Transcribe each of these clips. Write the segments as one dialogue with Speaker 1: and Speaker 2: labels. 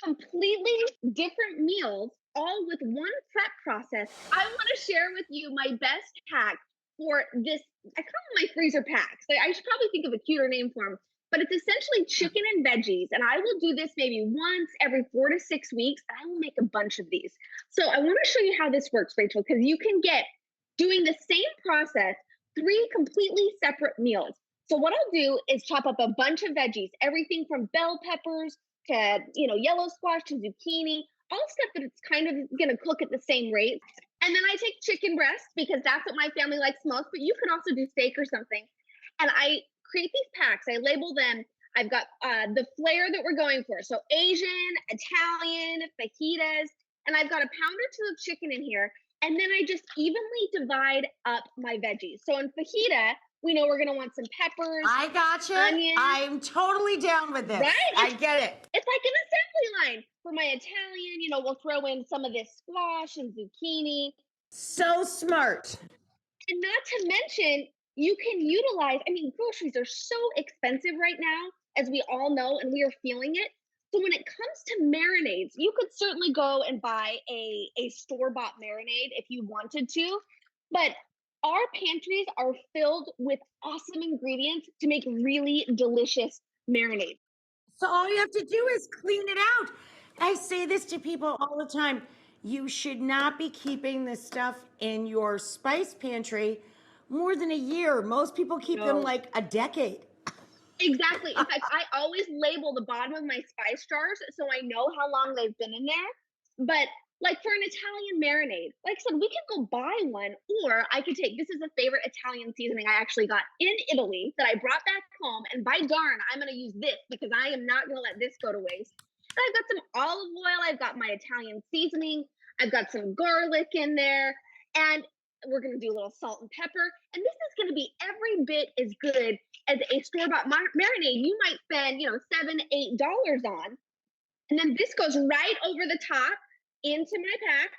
Speaker 1: completely different meals, all with one prep process. I want to share with you my best hack for this. I call them my freezer packs. I should probably think of a cuter name for them, but it's essentially chicken and veggies. And I will do this maybe once every 4 to 6 weeks, and I will make a bunch of these. So I want to show you how this works, Rachel, because you can get doing the same process, three completely separate meals. So what I'll do is chop up a bunch of veggies, everything from bell peppers to yellow squash to zucchini, all stuff that it's kind of gonna cook at the same rate. And then I take chicken breast because that's what my family likes most, but you can also do steak or something. And I create these packs. I label them. I've got the flair that we're going for. So Asian, Italian, fajitas, and I've got a pound or two of chicken in here. And then I just evenly divide up my veggies. So in fajita, we know we're gonna want some peppers,
Speaker 2: I gotcha.
Speaker 1: onions.
Speaker 2: I'm totally down with this.
Speaker 1: Right?
Speaker 2: I get it.
Speaker 1: It's like an assembly line. For my Italian, we'll throw in some of this squash and zucchini.
Speaker 2: So smart.
Speaker 1: And not to mention, you can utilize, groceries are so expensive right now, as we all know, and we are feeling it. So when it comes to marinades, you could certainly go and buy a store-bought marinade if you wanted to, but our pantries are filled with awesome ingredients to make really delicious marinades.
Speaker 2: So all you have to do is clean it out. I say this to people all the time. You should not be keeping this stuff in your spice pantry more than a year. Most people keep them
Speaker 1: No.
Speaker 2: like a decade.
Speaker 1: Exactly. In fact, I always label the bottom of my spice jars so I know how long they've been in there. But like for an Italian marinade, like I said, we can go buy one, or I could take, this is a favorite Italian seasoning I actually got in Italy that I brought back home. And by darn, I'm going to use this because I am not going to let this go to waste. And I've got some olive oil. I've got my Italian seasoning. I've got some garlic in there. And we're going to do a little salt and pepper. And this is going to be every bit as good as a store-bought marinade you might spend, $7, $8 on. And then this goes right over the top into my pack.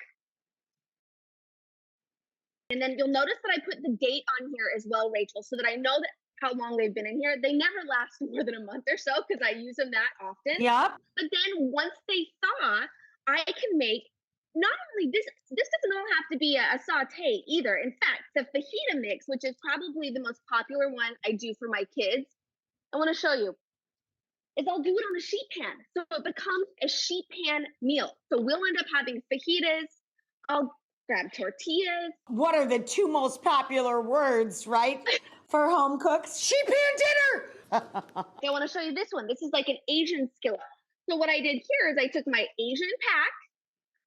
Speaker 1: And then you'll notice that I put the date on here as well, Rachel, so that I know that how long they've been in here. They never last more than a month or so because I use them that often.
Speaker 2: Yep.
Speaker 1: But then once they thaw, I can make not only this doesn't all have to be a saute either. In fact, the fajita mix, which is probably the most popular one I do for my kids, I want to show you, is I'll do it on a sheet pan. So it becomes a sheet pan meal. So we'll end up having fajitas. I'll grab tortillas.
Speaker 2: What are the two most popular words, right? For home cooks? Sheet pan dinner.
Speaker 1: I want to show you this one. This is like an Asian skillet. So what I did here is I took my Asian pack,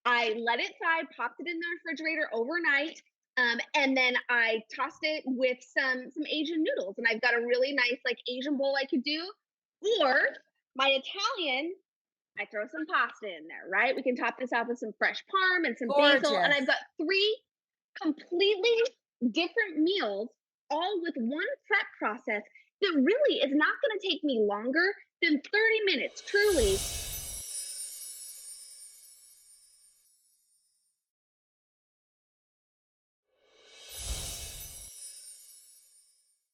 Speaker 1: I let it thaw, popped it in the refrigerator overnight, and then I tossed it with some Asian noodles. And I've got a really nice like Asian bowl I could do. Or my Italian, I throw some pasta in there, right? We can top this off with some fresh parm and some basil. And I've got three completely different meals, all with one prep process that really is not going to take me longer than 30 minutes, truly.